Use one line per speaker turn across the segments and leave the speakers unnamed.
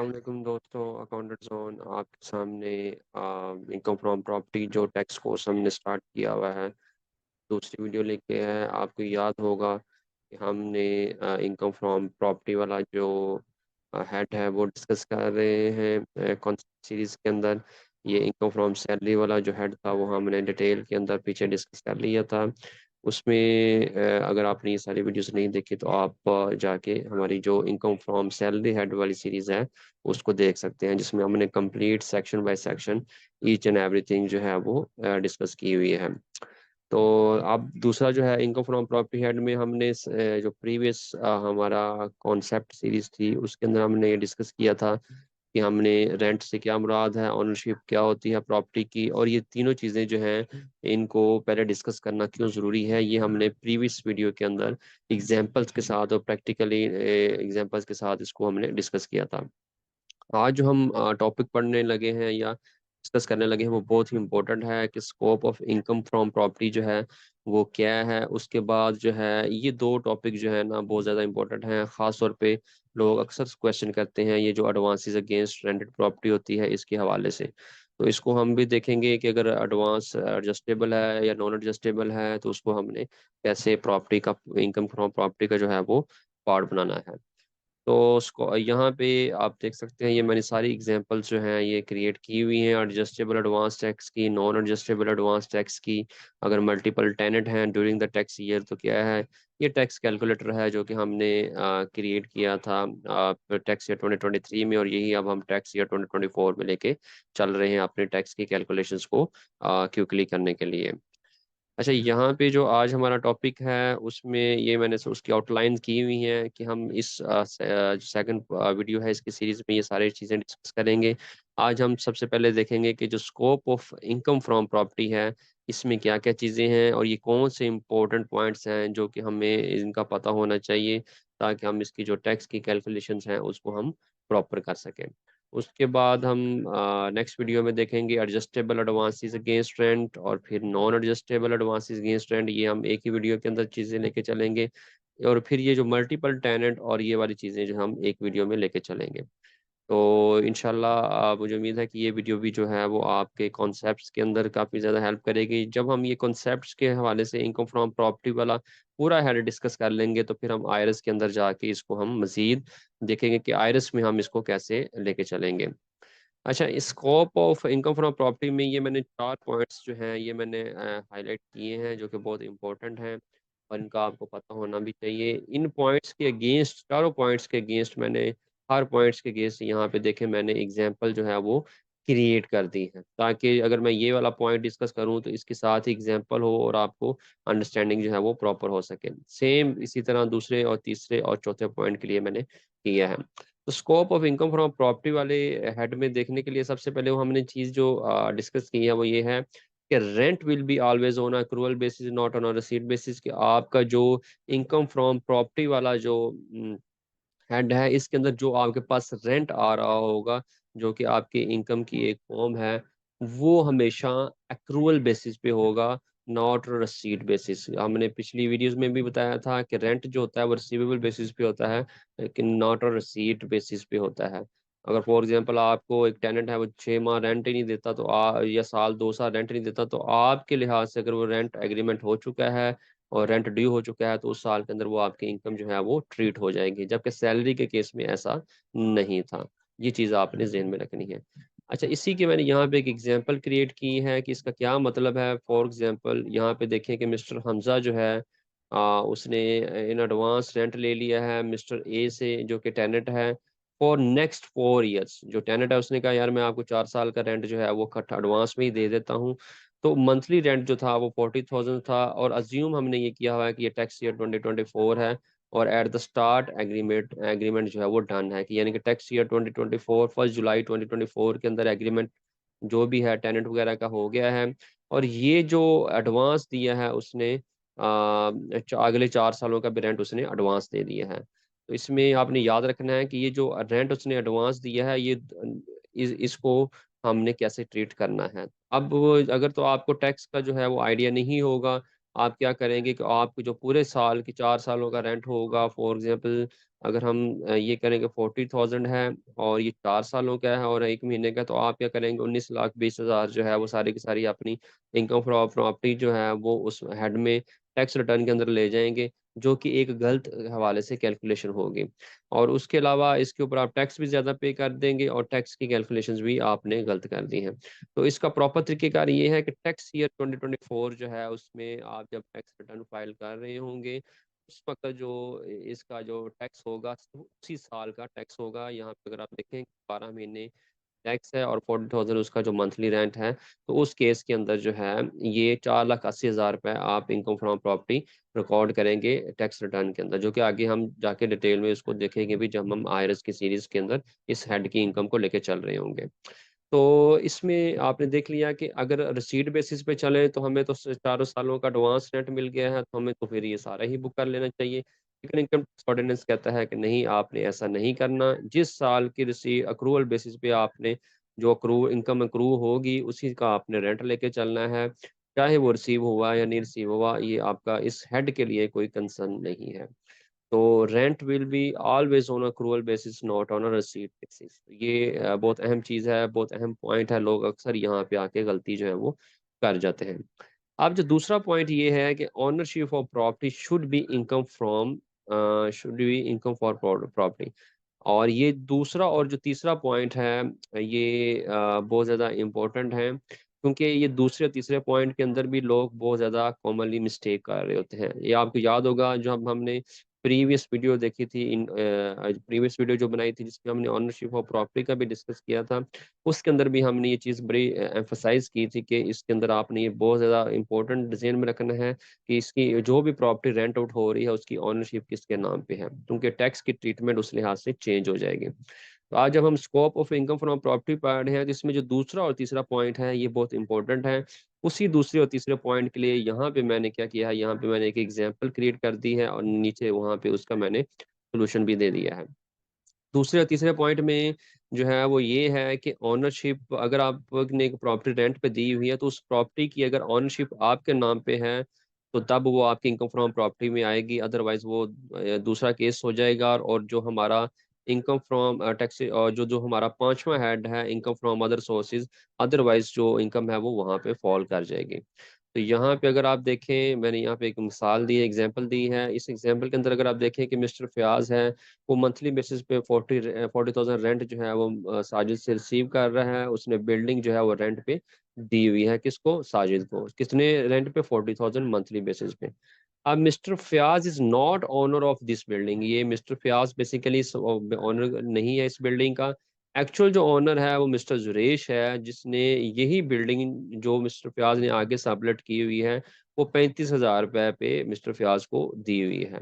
अस्सलाम वालेकुम दोस्तों। अकाउंटेंट जोन आपके सामने इनकम फ्रॉम प्रॉपर्टी जो टैक्स कोर्स हमने स्टार्ट किया हुआ है, दूसरी वीडियो लेके है। आपको याद होगा कि हमने इनकम फ्रॉम प्रॉपर्टी वाला जो हेड है वो डिस्कस कर रहे हैं कौन सी सीरीज के अंदर। ये इनकम फ्रॉम सैलरी वाला जो हेड था वो हमने डिटेल के अंदर पीछे डिस्कस कर लिया था। उसमें अगर आपने ये सारी वीडियोस नहीं देखी तो आप जाके हमारी जो इनकम फ्रॉम सैलरी हेड वाली सीरीज है उसको देख सकते हैं, जिसमें हमने complete section by section each and everything जो है वो डिस्कस की हुई है। तो अब दूसरा जो है इनकम फ्रॉम प्रॉपर्टी हेड में हमने जो प्रीवियस हमारा कॉन्सेप्ट सीरीज थी उसके अंदर हमने ये डिस्कस किया था कि हमने रेंट से क्या मुराद है, ओनरशिप क्या होती है प्रॉपर्टी की, और ये तीनों चीज़ें जो हैं इनको पहले डिस्कस करना क्यों ज़रूरी है, ये हमने प्रीवियस वीडियो के अंदर एग्जांपल्स के साथ और प्रैक्टिकली एग्जांपल्स के साथ इसको हमने डिस्कस किया था। आज जो हम टॉपिक पढ़ने लगे हैं या डिस्कस करने लगे हैं वो बहुत ही इम्पोर्टेंट है कि scope of income from property जो है वो क्या है। उसके बाद जो है ये दो टॉपिक जो है ना बहुत ज़्यादा इम्पोर्टेंट हैं, ख़ास तौर पे लोग अक्सर क्वेश्चन करते हैं ये जो एडवांसेस अगेंस्ट रेंटेड प्रॉपर्टी होती है इसके हवाले से। तो इसको हम भी देखेंगे कि अगर एडवांस एडजस्टेबल है या नॉन एडजस्टेबल है तो उसको हमने कैसे प्रॉपर्टी का इनकम फ्रॉम प्रॉपर्टी का जो है वो पार्ट बनाना है। तो उसको यहाँ पे आप देख सकते हैं, ये मैंने सारी एग्जांपल्स जो हैं ये क्रिएट की हुई हैं एडजस्टेबल एडवांस टैक्स की, नॉन एडजस्टेबल एडवांस टैक्स की। अगर मल्टीपल टेनेंट हैं ड्यूरिंग द टैक्स ईयर तो क्या है। ये टैक्स कैलकुलेटर है जो कि हमने क्रिएट किया था टैक्स ईयर 2023 में, और यही अब हम टैक्स ईयर 2024 में लेके चल रहे हैं अपने टैक्स की कैलकुलेशंस को क्विकली करने के लिए। अच्छा, यहाँ पे जो आज हमारा टॉपिक है उसमें ये मैंने उसकी आउटलाइन की हुई है कि हम इस सेकंड वीडियो है इसकी सीरीज में ये सारी चीज़ें डिस्कस करेंगे। आज हम सबसे पहले देखेंगे कि जो scope of income from property है इसमें क्या क्या चीज़ें हैं और ये कौन से इम्पोर्टेंट पॉइंट्स हैं जो कि हमें इनका पता होना चाहिए ताकि हम इसकी जो टैक्स की कैलकुलेशंस हैं उसको हम प्रॉपर कर सकें। उसके बाद हम नेक्स्ट वीडियो में देखेंगे एडजस्टेबल एडवांसेस अगेंस्ट रेंट और फिर non adjustable advances against rent. ये हम एक ही वीडियो के अंदर चीज़ें लेके चलेंगे, और फिर ये जो मल्टीपल टेनेंट और ये वाली चीज़ें जो हम एक वीडियो में लेके चलेंगे। तो इंशाल्लाह मुझे उम्मीद है कि ये वीडियो भी जो है वो आपके कॉन्सेप्ट्स के अंदर काफ़ी ज़्यादा हेल्प करेगी। जब हम ये कॉन्सेप्ट्स के हवाले से इनकम फ्रॉम प्रॉपर्टी वाला पूरा हेड डिस्कस कर लेंगे तो फिर हम आयरस के अंदर जाके इसको हम मज़ीद देखेंगे कि आयरस में हम इसको कैसे लेके चलेंगे। अच्छा, scope of income from property में ये मैंने चार पॉइंट्स जो हैं ये मैंने हाईलाइट किए हैं जो कि बहुत इंपॉर्टेंट हैं और इनका आपको पता होना भी चाहिए। इन पॉइंट्स के अगेंस्ट, चारों पॉइंट्स के अगेंस्ट मैंने हर पॉइंट्स के अगेंस्ट यहाँ पे देखे मैंने एग्जांपल जो है वो क्रिएट कर दी है, ताकि अगर मैं ये वाला पॉइंट डिस्कस करूँ तो इसके साथ ही एग्जांपल हो और आपको अंडरस्टैंडिंग जो है वो प्रॉपर हो सके। सेम इसी तरह दूसरे और तीसरे और चौथे पॉइंट के लिए मैंने किया है। तो scope of income from property वाले हेड में देखने के लिए सबसे पहले वो हमने चीज जो डिस्कस की है वो ये है कि rent will be always on accrual basis not on receipt basis, कि आपका जो इनकम फ्रॉम प्रॉपर्टी वाला जो हेड है इसके अंदर जो आपके पास रेंट आ रहा होगा जो कि आपके इनकम की एक फॉर्म है वो हमेशा एक्रूअल बेसिस पे होगा, नॉट रसीट बेसिस। हमने पिछली वीडियोस में भी बताया था कि रेंट जो होता है वो रिसीवेबल बेसिस पे होता है लेकिन नॉट रसीट बेसिस पे होता है। अगर फॉर एग्जांपल आपको एक टेनेंट है वो 6 माह रेंट ही नहीं देता तो या साल 2 साल रेंट नहीं देता तो आपके लिहाज से अगर वो रेंट एग्रीमेंट हो चुका है और रेंट ड्यू हो चुका है तो उस साल के अंदर वो आपकी इनकम जो है वो ट्रीट हो जाएगी, जबकि सैलरी के केस में ऐसा नहीं था। ये चीज़ आपने जहन में रखनी है। अच्छा, इसी के मैंने यहाँ पे एक एग्जांपल क्रिएट की है कि इसका क्या मतलब है। फॉर एग्जांपल यहाँ पे देखें कि मिस्टर हमजा जो है उसने इन एडवांस रेंट ले लिया है मिस्टर ए से जो कि टेनेंट है फॉर नेक्स्ट 4 ईयर्स। जो टेनेंट है उसने कहा यार मैं आपको 4 साल का रेंट जो है वो खट एडवांस में ही दे देता हूँ। तो मंथली रेंट जो था वो 40,000 था, और अज्यूम हमने ये किया हुआ है कि ये टैक्स ईयर 2024 है और at the start agreement agreement जो है वो डन है, कि यानी कि टैक्स ईयर 2024 1 जुलाई 2024 के अंदर एग्रीमेंट जो भी है टेनेंट वगैरह का हो गया है। और ये जो एडवांस दिया है उसने अगले 4 सालों का भी रेंट उसने एडवांस दे दिया है। तो इसमें आपने याद रखना है कि ये जो रेंट उसने एडवांस दिया है ये इसको हमने कैसे ट्रीट करना है। अब अगर तो आपको टैक्स का जो है वो आइडिया नहीं होगा आप क्या करेंगे कि आपके जो पूरे साल की 4 सालों का रेंट होगा, फॉर एग्जांपल अगर हम ये करेंगे 40,000 है और ये 4 सालों का है और 1 महीने का, तो आप क्या करेंगे 19,20,000 जो है वो सारी की सारी अपनी इनकम फ्रॉम प्रॉपर्टी जो है वो उस हेड में टैक्स रिटर्न के अंदर ले जाएंगे, जो कि एक गलत हवाले से कैलकुलेशन होगी। और उसके अलावा इसके ऊपर आप टैक्स भी ज़्यादा पे कर देंगे और टैक्स की कैलकुलेशंस भी आपने गलत कर दी हैं। तो इसका प्रॉपर तरीकेकार ये है कि टैक्स ईयर 2024 जो है उसमें आप जब टैक्स रिटर्न फाइल कर रहे होंगे, उस वक्त जो इसका जो टैक्स होगा उसी साल का टैक्स होगा। यहाँ पे अगर आप देखें 12 महीने टैक्स है और 40,000 उसका जो मंथली रेंट है, तो उस केस के अंदर जो है ये 4,80,000 रुपये आप इनकम फ्रॉम प्रॉपर्टी रिकॉर्ड करेंगे टैक्स रिटर्न के अंदर, जो कि आगे हम जाके डिटेल में इसको देखेंगे भी जब हम आईआरएस की सीरीज के अंदर इस हेड की इनकम को लेके चल रहे होंगे। तो इसमें आपने देख लिया कि अगर रिसीट बेसिस पे चले तो हमें तो 4 सालों का एडवांस रेंट मिल गया है, तो हमें तो फिर ये सारा ही बुक कर लेना चाहिए। लेकिन इनकम टैक्स ऑर्डिनेंस कहता है कि नहीं, आपने ऐसा नहीं करना। जिस साल की रिसीट अक्रूवल बेसिस पे आपने जो इनकम अक्रू होगी उसी का आपने रेंट लेके चलना है, चाहे वो रिसीव हुआ या नहीं रिसीव हुआ, ये आपका इस हेड के लिए कोई कंसर्न नहीं है। तो rent will be always on accrual basis, not on a receipt basis. ये बहुत अहम चीज़ है, बहुत अहम पॉइंट है। लोग अक्सर यहाँ पे आके गलती जो है वो कर जाते हैं। अब जो दूसरा पॉइंट ये है कि ownership of property should be income from should be income for property. और ये दूसरा और जो तीसरा पॉइंट है ये बहुत ज़्यादा इम्पोर्टेंट है, क्योंकि ये दूसरे तीसरे पॉइंट के अंदर भी लोग बहुत ज़्यादा कॉमनली मिस्टेक कर रहे होते हैं। ये आपको याद होगा जब हमने प्रीवियस वीडियो देखी थी, इन प्रीवियस वीडियो जो बनाई थी जिसमें हमने ऑनरशिप ऑफ प्रॉपर्टी का भी डिस्कस किया था, उसके अंदर भी हमने ये चीज़ बड़ी एम्फोसाइज की थी कि इसके अंदर आपने ये बहुत ज़्यादा इंपॉर्टेंट डिसीजन में रखना है कि इसकी जो भी प्रॉपर्टी रेंट आउट हो रही है उसकी ऑनरशिप किसके नाम पे है, क्योंकि टैक्स की ट्रीटमेंट उस लिहाज से चेंज हो जाएगी। तो आज जब हम scope of income from property पढ़ रहे हैं, तो इसमें जो दूसरा और तीसरा पॉइंट है ये बहुत इंपॉर्टेंट है। उसी दूसरे और तीसरे पॉइंट के लिए यहाँ पे मैंने क्या किया है, यहाँ पे मैंने एक एग्जाम्पल क्रिएट कर दी है और नीचे वहाँ पे उसका मैंने सोल्यूशन भी दे दिया है। दूसरे और तीसरे पॉइंट में जो है वो ये है कि ऑनरशिप अगर आपने एक प्रॉपर्टी रेंट पे दी हुई है, तो उस प्रॉपर्टी की अगर ऑनरशिप आपके नाम पे है तो तब वो आपकी इनकम फ्रॉम प्रॉपर्टी में आएगी, अदरवाइज वो दूसरा केस हो जाएगा। और जो हमारा इनकम फ्रॉम टैक्स और जो जो हमारा पांचवा हेड है income from other sources, otherwise जो इनकम है वो वहाँ पे फॉल कर जाएगी। तो यहाँ पे अगर आप देखें, मैंने यहाँ पे एक मिसाल दी है, एग्जांपल दी है। इस एग्जांपल के अंदर अगर आप देखें कि मिस्टर फयाज है, वो मंथली बेसिस पे 40,000 रेंट जो है वो साजिद से रिसीव कर रहा है। उसने बिल्डिंग जो है वो रेंट पे दी हुई है, किसको? साजिद को। कितने रेंट पे? 40,000 मंथली बेसिस पे। अब mister Fayaz is not owner of this building. ये मिस्टर फयाज बेसिकली ओनर नहीं है इस बिल्डिंग का। एक्चुअल जो ओनर है वो मिस्टर जुरेश है, जिसने यही बिल्डिंग जो मिस्टर फयाज ने आगे सबलेट की हुई है वो 35,000 रुपए पे मिस्टर फयाज को दी हुई है।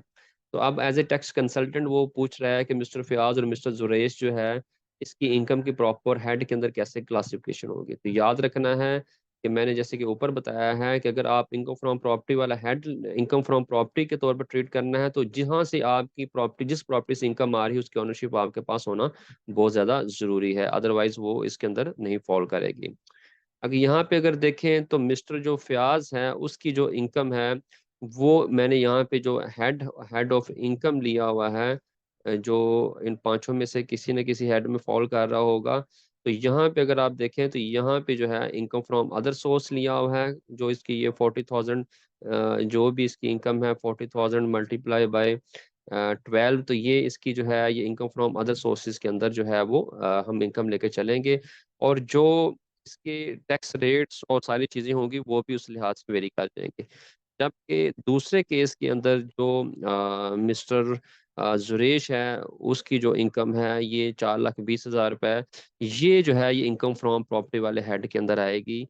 तो अब एज ए टैक्स कंसल्टेंट वो पूछ रहा है कि मिस्टर फयाज और मिस्टर जुरेश जो है इसकी इनकम की प्रॉपर हेड के अंदर कैसे क्लासिफिकेशन होगी। तो याद रखना है कि मैंने जैसे कि ऊपर बताया है कि अगर आप इनकम फ्रॉम प्रॉपर्टी वाला हेड इनकम फ्रॉम प्रॉपर्टी के तौर पर ट्रीट करना है, तो जहाँ से आपकी प्रॉपर्टी जिस प्रॉपर्टी से इनकम आ रही है उसकी ओनरशिप आपके पास होना बहुत ज़्यादा ज़रूरी है, अदरवाइज वो इसके अंदर नहीं फॉल करेगी। अगर यहाँ पे अगर देखें तो मिस्टर जो फयाज है उसकी जो इनकम है वो मैंने यहाँ पे जो हेड हेड ऑफ इनकम लिया हुआ है, जो इन पांचों में से किसी न किसी हेड में फॉल कर रहा होगा। तो यहाँ पे अगर आप देखें तो यहाँ पे जो है इनकम फ्रॉम अदर सोर्स लिया हुआ है, जो इसकी ये 40,000 जो भी इसकी इनकम है 40,000 मल्टीप्लाई बाय 12, तो ये इसकी जो है ये इनकम फ्रॉम अदर सोर्सेज के अंदर जो है वो हम इनकम लेके चलेंगे। और जो इसके टैक्स रेट्स और सारी चीज़ें होंगी वो भी उस लिहाज से वेरी कर जाएंगे। जबकि दूसरे केस के अंदर जो मिस्टर जुरेश है उसकी जो इनकम है ये 4,20,000 रुपये, ये जो है ये इनकम फ्रॉम प्रॉपर्टी वाले हेड के अंदर आएगी।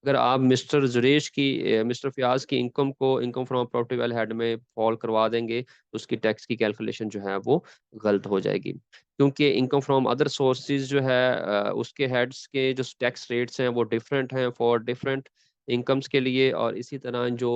अगर आप मिस्टर जुरेश की मिस्टर फयाज की इनकम को इनकम फ्रॉम प्रॉपर्टी वाले हेड में फॉल करवा देंगे तो उसकी टैक्स की कैलकुलेशन जो है वो गलत हो जाएगी, क्योंकि इनकम फ्रॉम अदर सोर्सेज जो है उसके हेड्स के जो टैक्स रेट्स हैं वो डिफरेंट हैं फॉर डिफरेंट इनकम्स के लिए, और इसी तरह जो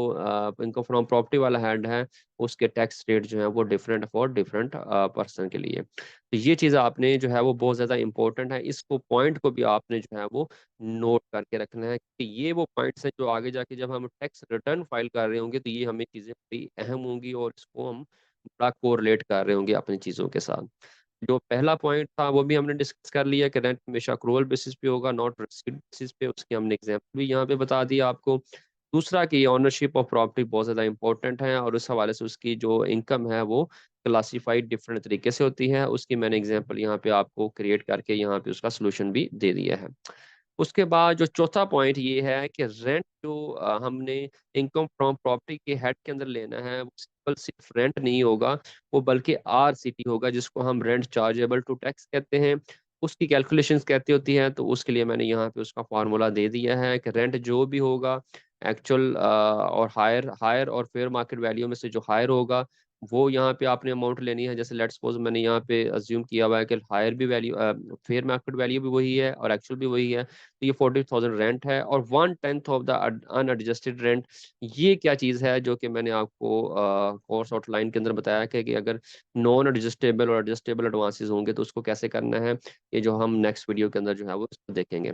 इनकम फ्रॉम प्रॉपर्टी वाला हेड है उसके टैक्स रेट जो है वो डिफरेंट फॉर डिफरेंट पर्सन के लिए। तो ये चीज़ आपने जो है वो बहुत ज़्यादा इंपॉर्टेंट है, इसको पॉइंट को भी आपने जो है वो नोट करके रखना है कि ये वो पॉइंट्स हैं जो आगे जाके जब हम टैक्स रिटर्न फाइल कर रहे होंगे तो ये हमें चीज़ें बड़ी अहम होंगी, और इसको हम बड़ा कोरिलेट कर रहे होंगे अपनी चीज़ों के साथ। जो पहला पॉइंट था वो भी हमने डिस्कस कर लिया कि रेंट हमेशा अक्रूवल बेसिस पे होगा, नॉट रिसीट बेसिस पे, उसके हमने एग्जांपल भी यहाँ पे बता दिया आपको। दूसरा कि ऑनरशिप ऑफ प्रॉपर्टी बहुत ज़्यादा इंपॉर्टेंट है, और उस हवाले से उसकी जो इनकम है वो क्लासीफाइड डिफरेंट तरीके से होती है, उसकी मैंने एग्जांपल यहाँ पे आपको क्रिएट करके यहाँ पे उसका सोल्यूशन भी दे दिया है। उसके बाद जो चौथा पॉइंट ये है कि रेंट जो हमने इनकम फ्रॉम प्रॉपर्टी के हेड के अंदर लेना है वो सिंपल सिर्फ रेंट नहीं होगा, वो बल्कि RCT होगा, जिसको हम रेंट चार्जेबल टू टैक्स कहते हैं। उसकी कैलकुलेशंस कैसे होती है, तो उसके लिए मैंने यहाँ पे उसका फार्मूला दे दिया है कि रेंट जो भी होगा एक्चुअल और हायर हायर और फेयर मार्केट वैल्यू में से जो हायर होगा वो यहाँ पे आपने अमाउंट लेनी है। जैसे लेट्स सपोज मैंने यहाँ पे अज्यूम किया हुआ है कि हायर भी वैल्यू फेयर मार्केट वैल्यू भी वही है और एक्चुअल भी वही है, तो ये 40,000 रेंट है, और 1/10 ऑफ द अनएडजस्टेड रेंट। ये क्या चीज़ है जो कि मैंने आपको कोर्स आउटलाइन के अंदर बताया कि अगर नॉन एडजस्टेबल और एडजस्टेबल एडवांसेस होंगे तो उसको कैसे करना है, ये जो हम नेक्स्ट वीडियो के अंदर जो है वो इसको देखेंगे।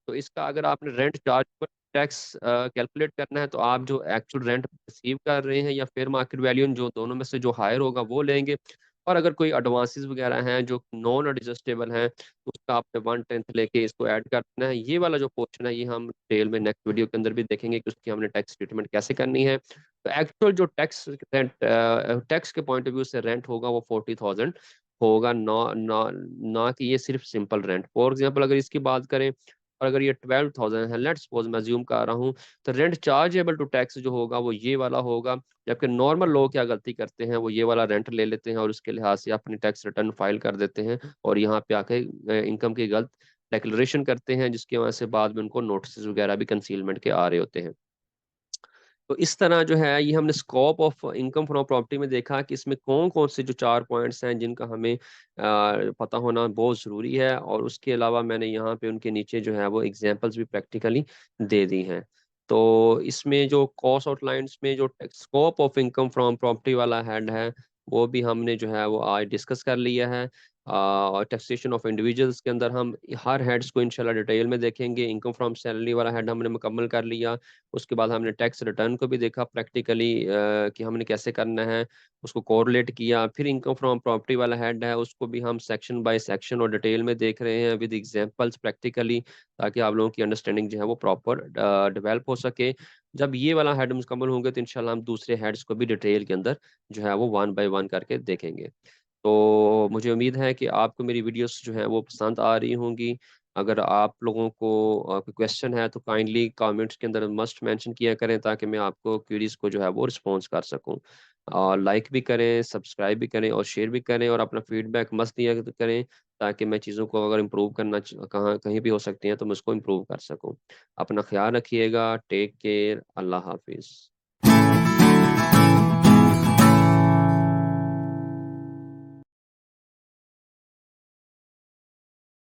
तो इसका अगर आपने रेंट चार्ज पर टैक्स कैलकुलेट करना है तो आप जो एक्चुअल रेंट रिसीव कर रहे हैं या फेयर मार्केट वैल्यू, जो दोनों में से जो हायर होगा वो लेंगे, और अगर कोई एडवांसेस वगैरह हैं जो नॉन एडजस्टेबल हैं तो उसका आपने 1/10 लेके इसको ऐड करना है। ये वाला जो पोर्शन है ये हम डिटेल में नेक्स्ट वीडियो के अंदर भी देखेंगे कि उसकी हमने टैक्स ट्रीटमेंट कैसे करनी है। तो एक्चुअल जो टैक्स रेंट टैक्स के पॉइंट ऑफ व्यू से रेंट होगा वो 40,000 होगा, ना ना ना कि ये सिर्फ सिंपल रेंट। फॉर एग्जाम्पल अगर इसकी बात करें और अगर ये 12,000 है, लेट्स सपोज मैं अज्यूम कर रहा हूँ, तो रेंट चार्जेबल टू टैक्स जो होगा वो ये वाला होगा। जबकि नॉर्मल लोग क्या गलती करते हैं, वो ये वाला रेंट ले लेते हैं और उसके लिहाज से अपनी टैक्स रिटर्न फाइल कर देते हैं, और यहाँ पे आके इनकम की गलत डिक्लेरेशन करते हैं, जिसकी वजह से बाद में उनको नोटिस वगैरह भी कंसीलमेंट के आ रहे होते हैं। तो इस तरह जो है ये हमने scope of income from property में देखा कि इसमें कौन कौन से जो 4 पॉइंट्स हैं जिनका हमें पता होना बहुत ज़रूरी है, और उसके अलावा मैंने यहाँ पे उनके नीचे जो है वो एग्जांपल्स भी प्रैक्टिकली दे दी हैं। तो इसमें जो कॉस्ट आउटलाइंस में जो scope of income from property वाला हेड है वो भी हमने जो है वो आज डिस्कस कर लिया है। और टैक्सेशन ऑफ इंडिविजुअल्स के अंदर हम हर हेड्स को इंशाल्लाह डिटेल में देखेंगे। इनकम फ्रॉम सैलरी वाला हेड हमने मुकम्मल कर लिया। उसके बाद हमने टैक्स रिटर्न को भी देखा प्रैक्टिकली कि हमने कैसे करना है, उसको कोरिलेट किया। फिर इनकम फ्रॉम प्रॉपर्टी वाला हेड है उसको भी हम सेक्शन बाय सेक्शन और डिटेल में देख रहे हैं विद एग्जांपल्स प्रैक्टिकली, ताकि आप लोगों की अंडरस्टैंडिंग जो है वो प्रॉपर डेवलप हो सके। जब ये वाला हेड मुकम्मल होंगे तो इंशाल्लाह हम दूसरे हेड्स को भी डिटेल के अंदर जो है वो वन बाय वन करके देखेंगे। तो मुझे उम्मीद है कि आपको मेरी वीडियोस जो है वो पसंद आ रही होंगी। अगर आप लोगों को कोई क्वेश्चन है तो काइंडली कमेंट्स के अंदर मस्ट मेंशन किया करें, ताकि मैं आपको क्वेरीज को जो है वो रिस्पॉन्स कर सकूं। और लाइक भी करें, सब्सक्राइब भी करें और शेयर भी करें, और अपना फीडबैक मस्त दिया करें, ताकि मैं चीज़ों को अगर इम्प्रूव करना कहाँ कहीं भी हो सकती हैं तो मैं उसको इम्प्रूव कर सकूं। अपना ख्याल रखिएगा। Take care. अल्लाह हाफिज़।